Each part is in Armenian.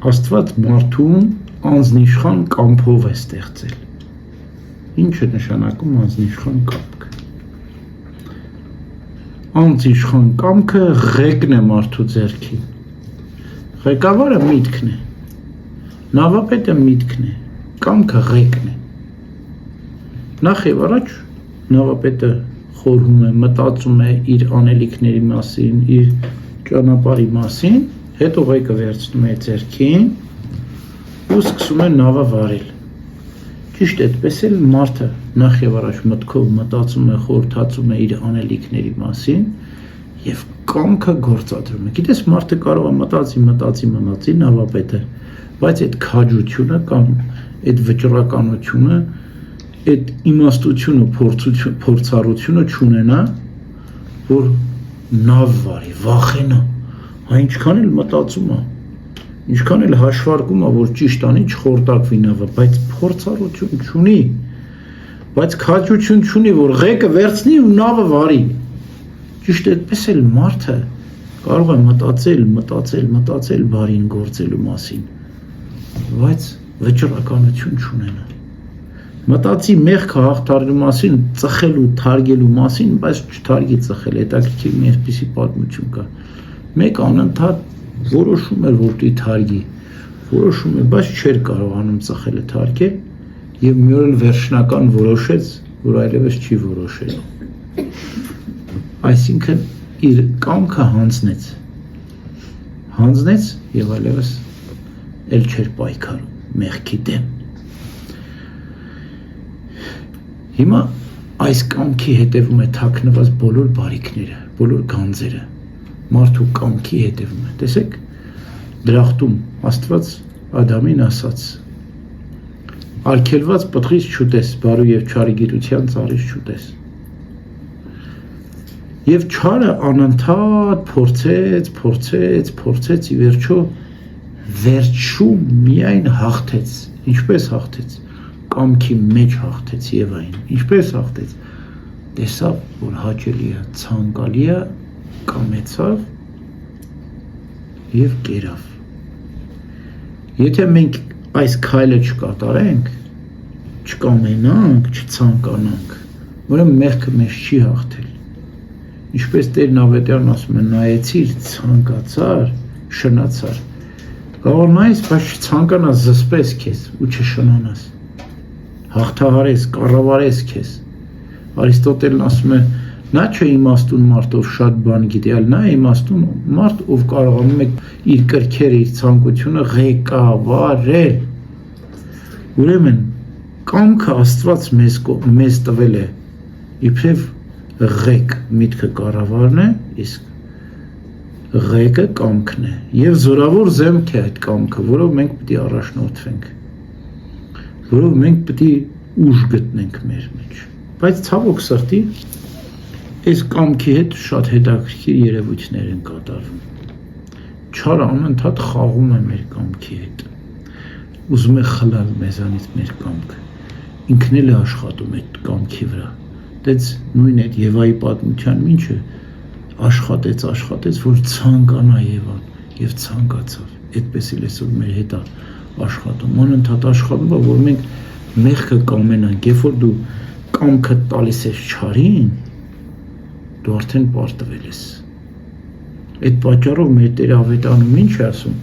Աստված մարդուն անձնիշխան կամքով է ստեղծել։ Ինչ է նշանակում անձնիշխան կամք։ Անձնիշխան կամքը ղեկն է մարդու ձեռքին։ Ղեկավարը միտքն է, նավապետը միտքն է, կամքը ղեկն է։ Նախ եւ առաջ նավապետը խորհում է, մտածում է իր անելիքների մասին, իր ճանապարհի մասին, հետո ղեկը վերցնում է ձեռքին ու սկսում է նավը վարել։ Ճիշտ այդպես էլ մարդը նախ եւ առաջ մտքով մտածում է, խորհրդածում է իր անելիքների մասին եւ կամքը գործադրում է։ Գիտես, մարդը կարող է մտածի նավապետը, բայց այդ քաջությունը կամ այդ վճռականությունը, այդ իմաստությունը, փորձառությունը չունենա, որ նավ վարի, վախենա, ինչքան էլ մտածում է, ինչքան էլ հաշվարկում է, որ ճիշտ անի, չխորտակվի նավը, բայց փորձառություն չունի, բայց քաջություն չունի, որ ղեկը վերցնի ու նավը վարի։ Ճիշտ այդպես էլ մարդը կարող է մտածել բարին գործելու մասին, բայց վճռականություն չունենա։ Մտածի մեղքը հաղթարելու մասին, ծխելու, թարգելու մասին, բայց չթարգի ծխել, հետաքրքիր մի այսպիսի պատմություն կա։ Մեկ անընդհատ որոշում էր, որ դի թարգի, որոշում էր, բայց չէր կարողանում ծխելը թարգել եւ մի օր էլ վերջնական որոշեց, որ այլևս չի որոշել։ Այսինքն իր կամքը հանձնեց եւ այլևս էլ չէր պայքարում մեղքի դեմ։ Հիմա այս կամքի հետևում է թաքնված բոլոր բարիքները, բոլոր գանձերը, մարդու կամքի հետևում է։ Տեսեք, դրախտում Աստված Ադամին ասաց. արգելված պտղից չուտես, բարու եւ չարի գիտության ծառից չուտես։ Եվ չարը անընդհատ փորձեց, ի վերջում միայն հաղթեց։ Ինչպես հաղթեց։ Կամքի մեջ հաղթեց Եվային, ինչպես հաղթեց, տեսավ, որ հաճելի է, ցանկալի է, կամեցավ եւ կերավ։ Եթե մենք այս քայլը չկատարենք, չկամենանք, չցանկանանք, ուրեմն մեղքը մեզ չի հաղթել։ Ինչպես Տերն Ավետարն ասում է, նայեցիր, ցանկացար, շնացար։ Կարող նայես, բայց չցանկանաս, զսպես քեզ ու չշնանաս։ Հաղթահարես, կառավարես քեզ։ Արիստոտելն ասում է, նա չէ իմաստուն մարդ, ով շատ բան գիտի, այլ նա է իմաստուն մարդ, ով կարողանում է իր կրքերը, իր ցանկությունը ղեկավարել։ Ուրեմն կամքը Աստված մեզ տվել է իբրև ղեկ միտքը կառավարն է, իսկ ղեկը կամքն է։ Եվ զորավոր զենք է այդ կամքը, որով մենք պետք է առաջնորդվենք, որով մենք պետք է ուժ գտնենք մեր մեջ։ Բայց ցավոք սրտի, այս կամքի հետ շատ հետաքրքիր երևույթներ են կատարվում։ Չարը անընդհատ խաղում է մեր կամքի հետ, ուզում է խլալ մեզանից մեր կամքը, ինքն էլ է աշխատում այդ կամքի վրա։ Դից նույն այդ Եվայի պատմության ինչը աշխատեց, որ ցանկանա Եվան եւ ցանկացավ։ Այդպես էլ այսօր մեր հետ է աշխատում, անընդհատ աշխատում է, որ մենք մեղքը կամենանք, երբ որ դու կամքը տալիս ես չարին, դու արդեն պարտվել ես։ Այդ պատճառով մեր Տերը Ավետարանում ինչ է ասում։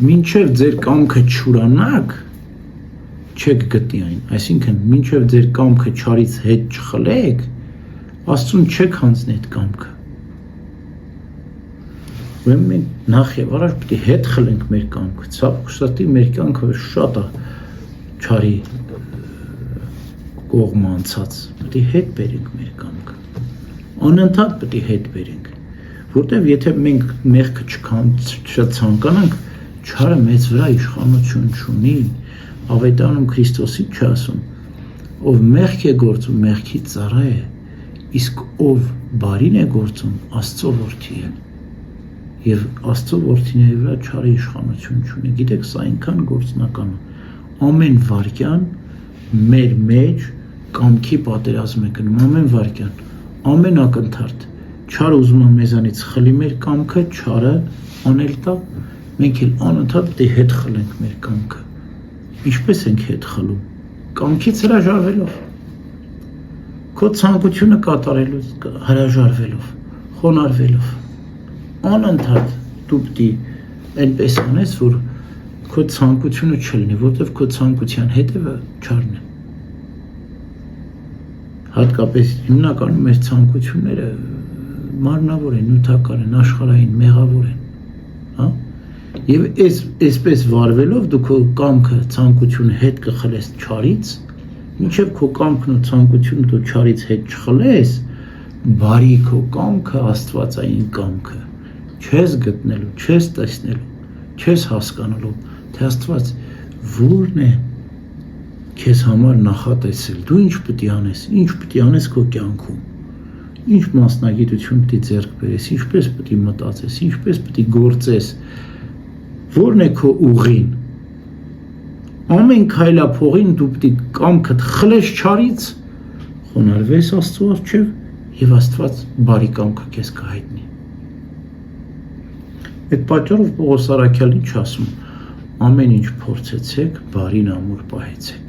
Մինչև ձեր կամքը չուրանաք, չեք գտի այն, այսինքն մինչև ձեր կամքը չարից հետ չխլեք, Աստծուն չեք հանձնի այդ կամքը։ Ուրեմն մենք նախ եւ առաջ պետք է հետ խլենք մեր կամքը, ցավոք սրտի մեր կյանքը շատ է չարի կողմ անցած, պետք է հետ բերենք մեր կամքը, անընդհատ պետք է հետ բերենք, որտեվ եթե մենք մեղքը չցանկանանք, չարը մեծ վրա իշխանություն չունի, Ավետարանում Քրիստոսի չի ասում, ով մեղք է գործում, մեղքի ծառա է, իսկ ով բարին է գործում, Աստծո որդի է, եւ Աստծո որդիների վրա չարի իշխանություն չունի։ Գիտեք, սա այնքան գործնական է, ամեն վարքյան մեր մեջ կամքի պատերազմ է գնում, ամեն վարքյան, ամեն ակնթարթ, չարը ուզում է մեզանից խլի մեր կամքը, չարը անել տա, մենք էլ անընդհատ պետք է հետ խլենք մեր կամքը։ Ինչպես ենք հետ խլում։ Կամքից հրաժարվելով։ Քո ցանկությունը կատարելով, հրաժարվելով, խոնարհվելով։ Անընդհատ դու պետք է այնպես անես, որ քո ցանկությունը չլինի, որովհետև քո ցանկության հետևը չառն է։ Հատկապես հիմնականում մեր ցանկությունները մարմնավոր են, նյութական են, աշխարհային, մեղավոր են, հա? Եվ այսպես վարվելով դու քո կամքը, ցանկությունը հետ կխլես չարից, մինչև քո կամքն ու ցանկությունը դու չարից հետ չխլես, բարի քո կամքը, աստվածային կամքը, չես գտնելու, չես տեսնելու, չես հասկանալու, թե Աստված որն է քեզ համար նախատեսել, դու ինչ պետք է անես քո կյանքում, ինչ մասնագիտություն պետք է ձեռք բերես, ինչպես պետք է մտածես, ինչպես պետք է գործես, որն է քո ուղին, ամեն քայլափողին դու պետք է կամքդ խլես չարից, խոնարհվես Աստծո առջև եւ Աստված բարի կամքը քեզ կհայտնի։ Այդ պատճառով Պողոս Առաքյալն ինչ ասում, ամեն ինչ փորձեցեք, բարին ամուր պահեցեք։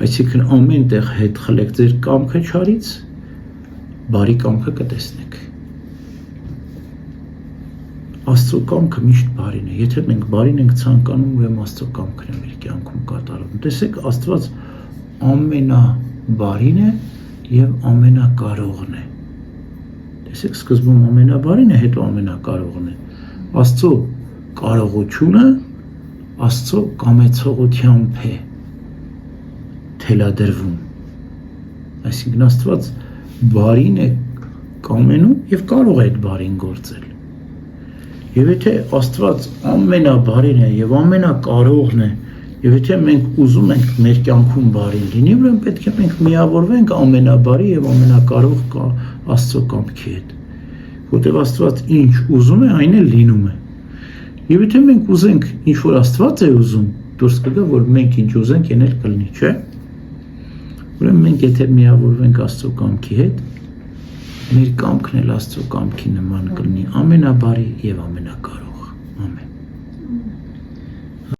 Այսինքն ամեն տեղ հետ խլեք ձեր կամքը չարից, բարի կամքը կտեսնեք։ Աստծո կամքը միշտ բարին է։ Եթե մենք բարին ենք ցանկանում, ուրեմն Աստծո կամքն է մեր կյանքում կատարվում։ Տեսեք, Աստված ամենաբարին է եւ ամենակարողն է։ Տեսեք, սկզբում ամենաբարին է, հետո ամենակարողն է։ Աստծո կարողությունը Աստծո կամեցողությամբ է թելադրվում։ Այսինքն Աստված բարին է կամենում եւ կարող է այդ բարին գործել։ Եվ եթե Աստված ամենաբարին է եւ ամենակարողն է, եւ եթե մենք ուզում ենք մեր կյանքում բարին լինի, ուրեմն պետք է մենք միավորվենք ամենաբարի եւ ամենակարող Աստծո կամքի հետ։ Որտեղ Աստված ինչ ուզում է, այն էլ լինում է։ Եվ եթե մենք ուզենք ինչ որ Աստված է ուզում, դուրս կգա, որ մենք ինչ ուզենք, այն էլ կլինի, չէ՞։ Ուրեմն մենք եթե միավորվենք Աստծո կամքի հետ, մեր կամքն էլ Աստծո կամքի նման կլինի, ամենաբարի եւ ամենակարող։ Ամեն։